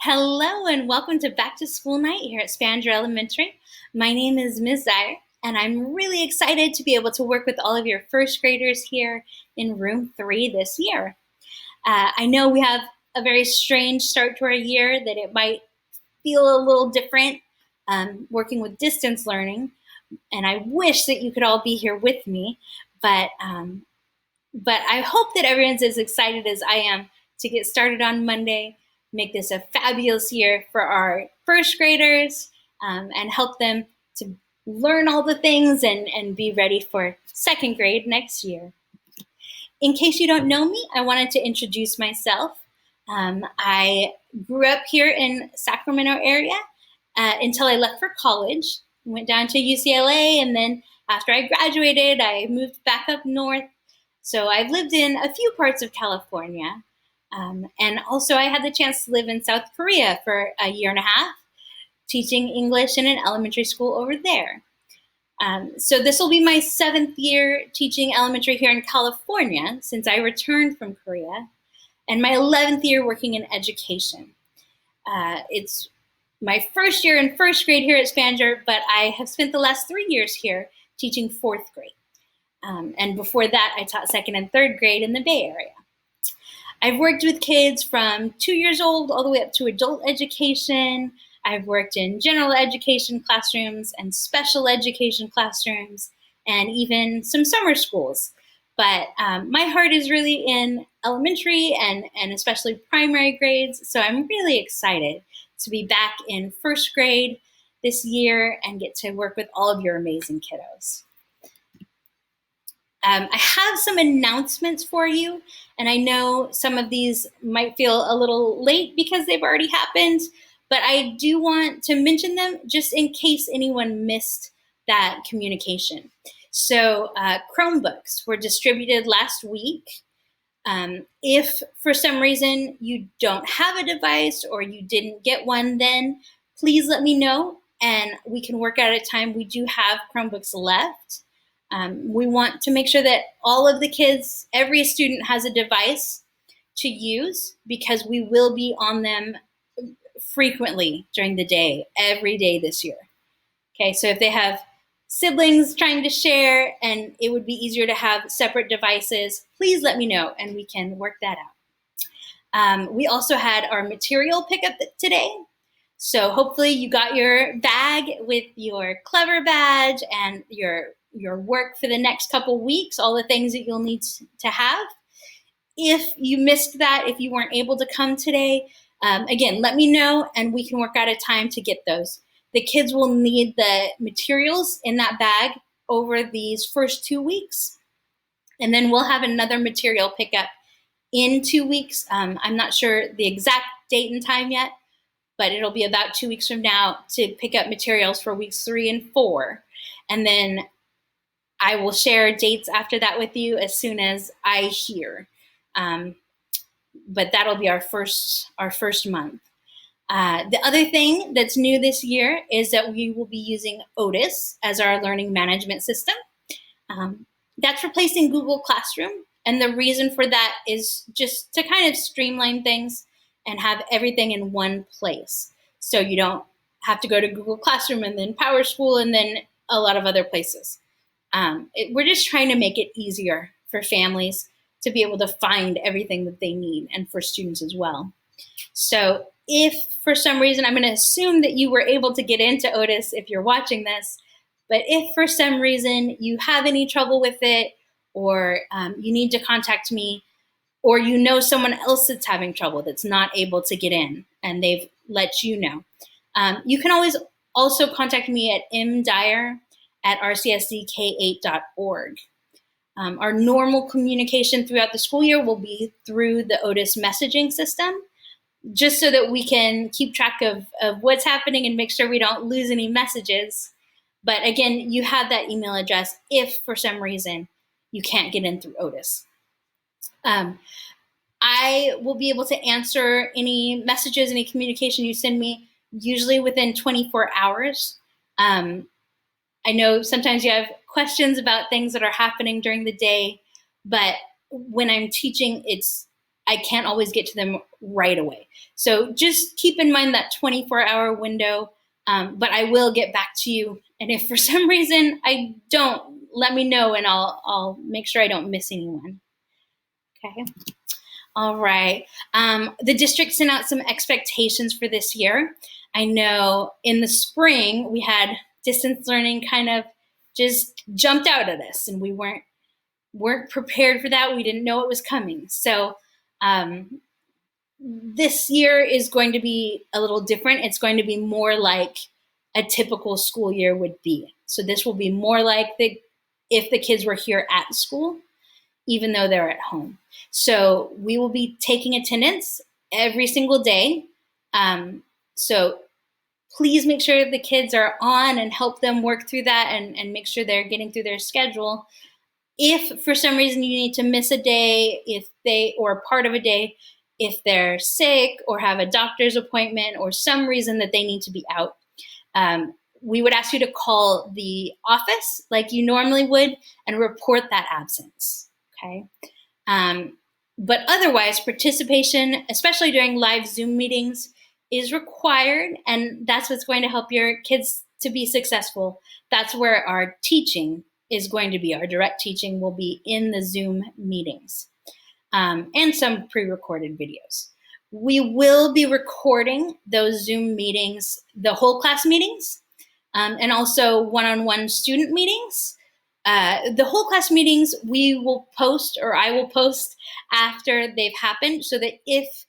Hello and welcome to Back to School Night here at Spanger Elementary. My name is Ms. Dyer and I'm really excited to be able to work with all of your first graders here in room 3 this year. I know we have a very strange start to our year, that it might feel a little different working with distance learning, and I wish that you could all be here with me, but I hope that everyone's as excited as I am to get started on Monday, make this a fabulous year for our first graders, and help them to learn all the things and be ready for second grade next year. In case you don't know me, I wanted to introduce myself. I grew up here in Sacramento area until I left for college. Went down to UCLA, and then after I graduated, I moved back up north. So I've lived in a few parts of California. And also I had the chance to live in South Korea for a year and a half, teaching English in an elementary school over there. So this will be my 7th year teaching elementary here in California since I returned from Korea, and my 11th year working in education. It's my first year in first grade here at Spanger, but I have spent the last 3 years here teaching 4th grade. And before that, I taught 2nd and 3rd grade in the Bay Area. I've worked with kids from 2 years old all the way up to adult education. I've worked in general education classrooms and special education classrooms, and even some summer schools. But my heart is really in elementary and especially primary grades, so I'm really excited to be back in first grade this year and get to work with all of your amazing kiddos. I have some announcements for you, and I know some of these might feel a little late because they've already happened, but I do want to mention them just in case anyone missed that communication. So Chromebooks were distributed last week. If for some reason you don't have a device or you didn't get one, then please let me know and we can work out a time. We do have Chromebooks left. We want to make sure that all of the kids, every student has a device to use, because we will be on them frequently during the day, every day this year. Okay, so if they have siblings trying to share and it would be easier to have separate devices, please let me know and we can work that out. We also had our material pickup today. So hopefully you got your bag with your Clever badge and your work for the next couple weeks, all the things that you'll need to have. If you missed that, if you weren't able to come today, again, let me know and we can work out a time to get those. The kids will need the materials in that bag over these first 2 weeks, and then we'll have another material pickup in 2 weeks. I'm not sure the exact date and time yet, but it'll be about 2 weeks from now to pick up materials for weeks 3 and 4. And then I will share dates after that with you as soon as I hear. But that'll be our first month. The other thing that's new this year is that we will be using Otis as our learning management system. That's replacing Google Classroom. And the reason for that is just to kind of streamline things and have everything in one place. So you don't have to go to Google Classroom and then PowerSchool and then a lot of other places. We're just trying to make it easier for families to be able to find everything that they need, and for students as well. So if for some reason, I'm going to assume that you were able to get into Otis if you're watching this, but if for some reason you have any trouble with it, or you need to contact me, or you know someone else that's having trouble that's not able to get in and they've let you know, you can always also contact me at mdyer@rcsdk8.org. Our normal communication throughout the school year will be through the Otis messaging system, just so that we can keep track of what's happening and make sure we don't lose any messages. But again, you have that email address if for some reason you can't get in through Otis. I will be able to answer any messages, any communication you send me, usually within 24 hours. I know sometimes you have questions about things that are happening during the day, but when I'm teaching, it's I can't always get to them right away. So just keep in mind that 24-hour window, but I will get back to you. And if for some reason I don't, let me know and I'll make sure I don't miss anyone. Okay. All right. The district sent out some expectations for this year. I know in the spring we had distance learning kind of just jumped out at us, and we weren't prepared for that. We didn't know it was coming. So this year is going to be a little different. It's going to be more like a typical school year would be. So this will be more like if the kids were here at school, even though they're at home. So we will be taking attendance every single day. So please make sure the kids are on and help them work through that and make sure they're getting through their schedule. If for some reason you need to miss a day, or part of a day, if they're sick or have a doctor's appointment or some reason that they need to be out, we would ask you to call the office like you normally would and report that absence. Okay. But otherwise, participation, especially during live Zoom meetings, is required, and that's what's going to help your kids to be successful. That's where our teaching is going to be. Our direct teaching will be in the Zoom meetings, and some pre-recorded videos. We will be recording those Zoom meetings, the whole class meetings, and also one-on-one student meetings. The whole class meetings we will post, or I will post after they've happened, so that if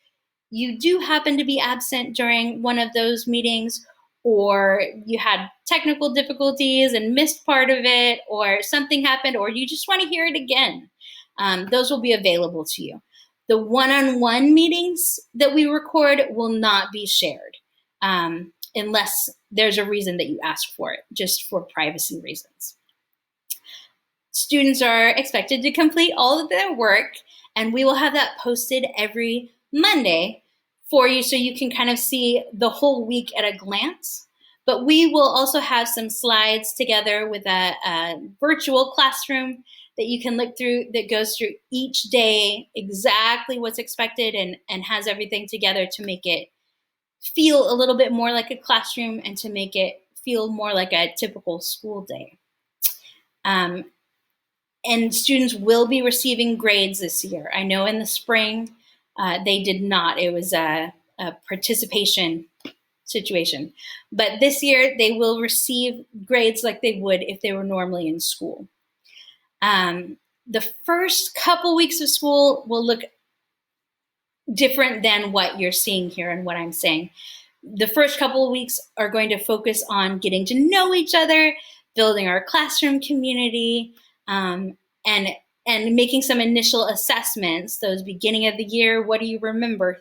you do happen to be absent during one of those meetings, or you had technical difficulties and missed part of it, or something happened, or you just want to hear it again, those will be available to you. The one-on-one meetings that we record will not be shared unless there's a reason that you ask for it, just for privacy reasons. Students are expected to complete all of their work, and we will have that posted every Monday for you so you can kind of see the whole week at a glance. But we will also have some slides together with a virtual classroom that you can look through, that goes through each day exactly what's expected and has everything together to make it feel a little bit more like a classroom and to make it feel more like a typical school day. And students will be receiving grades this year. I know in the spring they did not. It was a participation situation. But this year they will receive grades like they would if they were normally in school. The first couple weeks of school will look different than what you're seeing here and what I'm saying. The first couple of weeks are going to focus on getting to know each other, building our classroom community, and making some initial assessments, those beginning of the year, what do you remember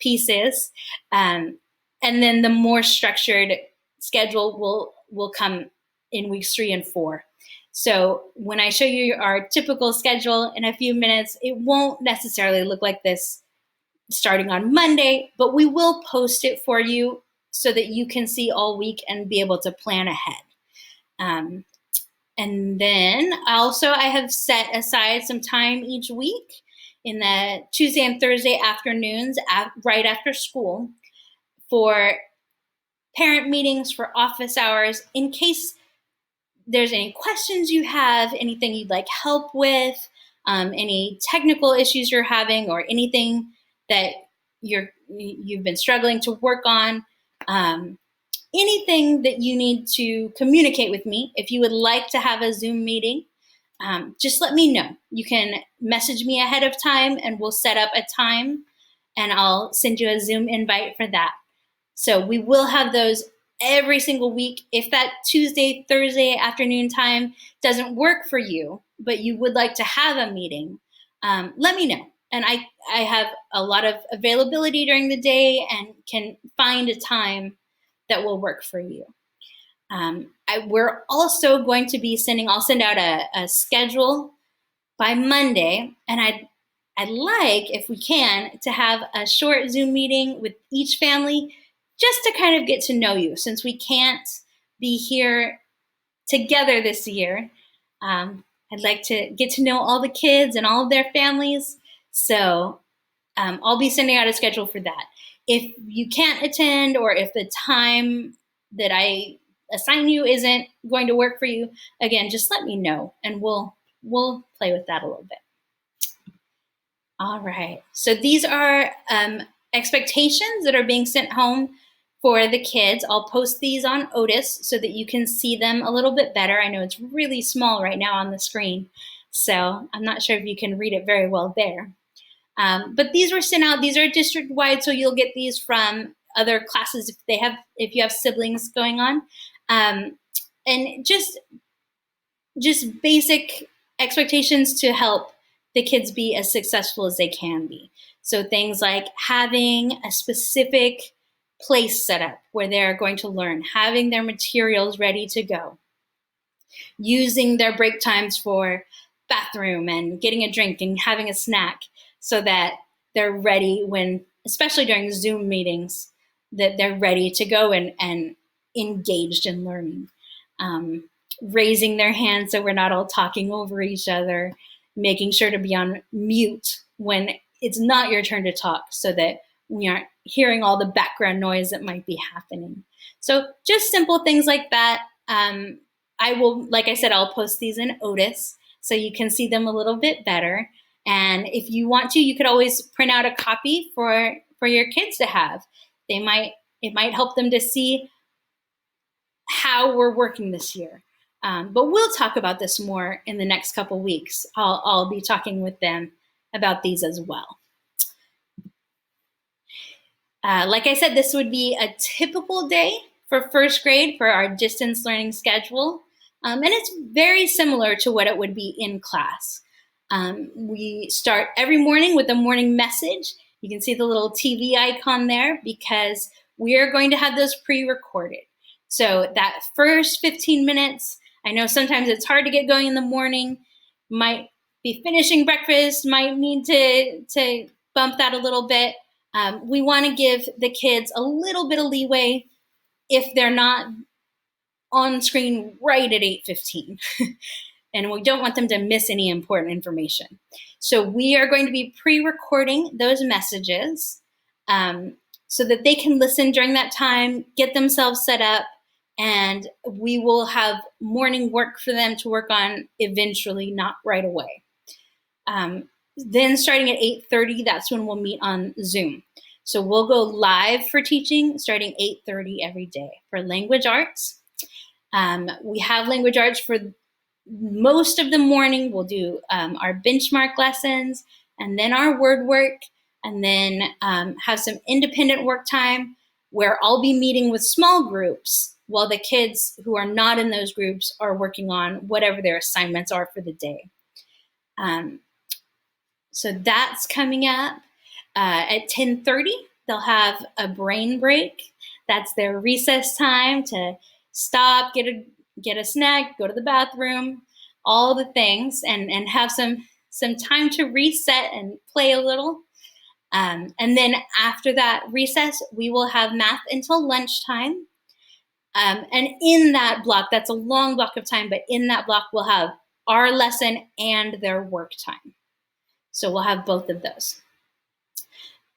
pieces. And then the more structured schedule will come in weeks 3 and 4. So when I show you our typical schedule in a few minutes, it won't necessarily look like this starting on Monday, but we will post it for you so that you can see all week and be able to plan ahead. And then also I have set aside some time each week in the Tuesday and Thursday afternoons right after school for parent meetings, for office hours, in case there's any questions you have, anything you'd like help with, any technical issues you're having, or anything that you've been struggling to work on. Anything that you need to communicate with me. If you would like to have a Zoom meeting, just let me know. You can message me ahead of time and we'll set up a time and I'll send you a Zoom invite for that. So we will have those every single week. If that Tuesday, Thursday afternoon time doesn't work for you, but you would like to have a meeting, let me know. And I have a lot of availability during the day and can find a time that will work for you. We're also going to be I'll send out a schedule by Monday, and I'd like, if we can, to have a short Zoom meeting with each family just to kind of get to know you, since we can't be here together this year. I'd like to get to know all the kids and all of their families. So I'll be sending out a schedule for that. If you can't attend, or if the time that I assign you isn't going to work for you, again, just let me know, and we'll play with that a little bit. All right. So these are expectations that are being sent home for the kids. I'll post these on Otis so that you can see them a little bit better. I know it's really small right now on the screen, so I'm not sure if you can read it very well there. But these were sent out. These are district-wide, so you'll get these from other classes if you have siblings going on. And just basic expectations to help the kids be as successful as they can be. So things like having a specific place set up where they're going to learn, having their materials ready to go, using their break times for bathroom and getting a drink and having a snack so that they're ready when, especially during Zoom meetings, that they're ready to go and engaged in learning. Raising their hands so we're not all talking over each other, making sure to be on mute when it's not your turn to talk so that we aren't hearing all the background noise that might be happening. So just simple things like that. I will, like I said, I'll post these in Otis so you can see them a little bit better. And if you want to, you could always print out a copy for your kids to have. It might help them to see how we're working this year. But we'll talk about this more in the next couple weeks. I'll be talking with them about these as well. Like I said, this would be a typical day for first grade for our distance learning schedule. And it's very similar to what it would be in class. We start every morning with a morning message. You can see the little TV icon there because we are going to have those pre-recorded. So that first 15 minutes, I know sometimes it's hard to get going in the morning, might be finishing breakfast, might need to bump that a little bit. We want to give the kids a little bit of leeway if they're not on screen right at 8:15. And we don't want them to miss any important information. So we are going to be pre-recording those messages so that they can listen during that time, get themselves set up, and we will have morning work for them to work on eventually, not right away. Then starting at 8:30, that's when we'll meet on Zoom. So we'll go live for teaching starting 8:30 every day. For language arts, we have language arts for most of the morning. We'll do our benchmark lessons and then our word work, and then have some independent work time where I'll be meeting with small groups while the kids who are not in those groups are working on whatever their assignments are for the day. So that's coming up. At 10:30, they'll have a brain break. That's their recess time to stop, get a snack, go to the bathroom, all the things, and have some time to reset and play a little. And then after that recess, we will have math until lunchtime. And in that block, that's a long block of time, but in that block, we'll have our lesson and their work time. So we'll have both of those.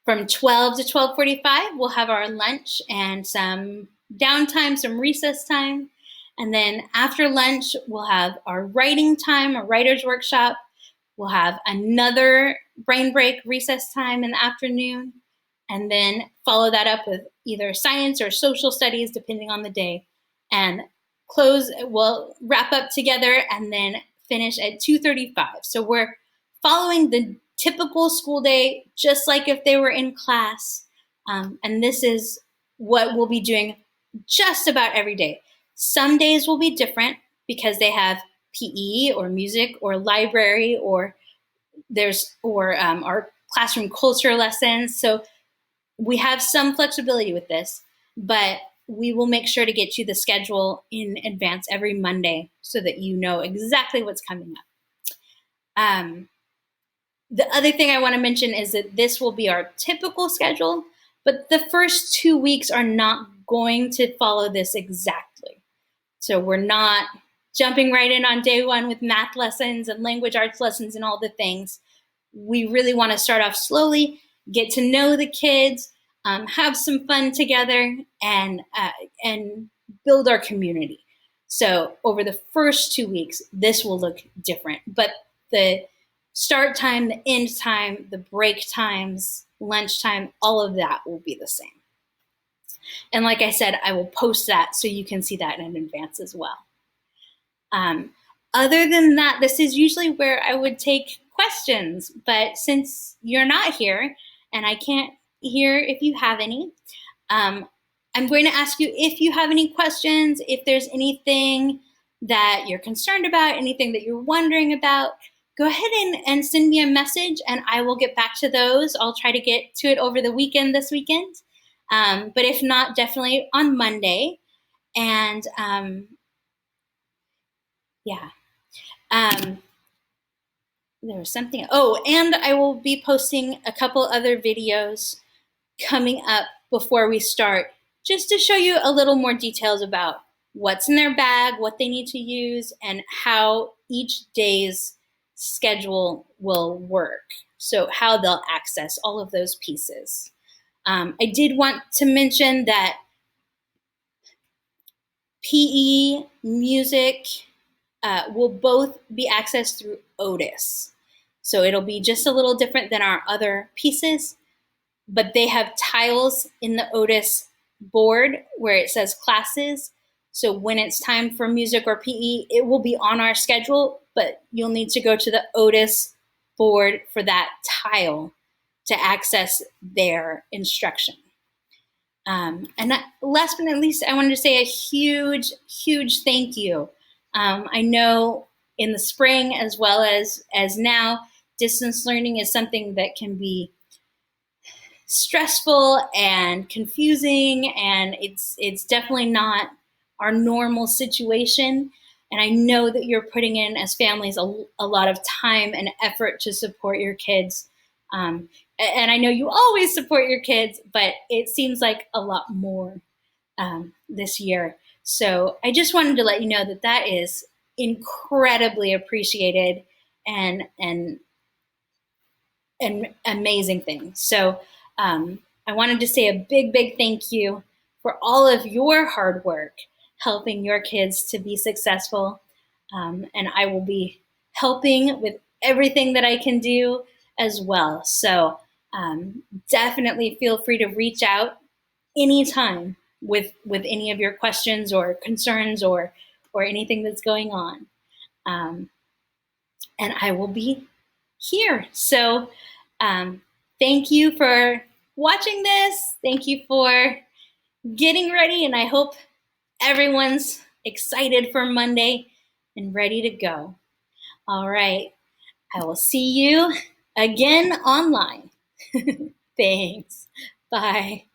From 12 to 12:45, we'll have our lunch and some downtime, some recess time. And then after lunch, we'll have our writing time, a writer's workshop. We'll have another brain break, recess time in the afternoon, and then follow that up with either science or social studies, depending on the day. And we'll wrap up together and then finish at 2:35. So we're following the typical school day, just like if they were in class. And this is what we'll be doing just about every day. Some days will be different because they have PE or music or library or our classroom culture lessons. So we have some flexibility with this, but we will make sure to get you the schedule in advance every Monday so that you know exactly what's coming up. The other thing I want to mention is that this will be our typical schedule, but the first 2 weeks are not going to follow this exactly. So we're not jumping right in on day one with math lessons and language arts lessons and all the things. We really want to start off slowly, get to know the kids, have some fun together, and build our community. So over the first 2 weeks, this will look different, but the start time, the end time, the break times, lunchtime, all of that will be the same. And like I said, I will post that so you can see that in advance as well. Other than that, this is usually where I would take questions, but since you're not here and I can't hear if you have any, I'm going to ask you if you have any questions, if there's anything that you're concerned about, anything that you're wondering about, go ahead and send me a message and I will get back to those. I'll try to get to it over the weekend this weekend. But if not, definitely on Monday. And yeah. There was something. Oh, and I will be posting a couple other videos coming up before we start, just to show you a little more details about what's in their bag, what they need to use, and how each day's schedule will work. So how they'll access all of those pieces. I did want to mention that PE, music, will both be accessed through Otis. So it'll be just a little different than our other pieces, but they have tiles in the Otis board where it says classes. So when it's time for music or PE, it will be on our schedule, but you'll need to go to the Otis board for that tile to access their instruction. And last but not least, I wanted to say a huge, huge thank you. I know in the spring as well as now, distance learning is something that can be stressful and confusing, and it's definitely not our normal situation. And I know that you're putting in, as families, a lot of time and effort to support your kids. And I know you always support your kids, but it seems like a lot more this year. So I just wanted to let you know that that is incredibly appreciated and an amazing thing. So I wanted to say a big, big thank you for all of your hard work helping your kids to be successful. And I will be helping with everything that I can do as well. So definitely feel free to reach out anytime with any of your questions or concerns or anything that's going on. And I will be here. So thank you for watching this. Thank you for getting ready. And I hope everyone's excited for Monday and ready to go. All right. I will see you again online. Thanks. Bye.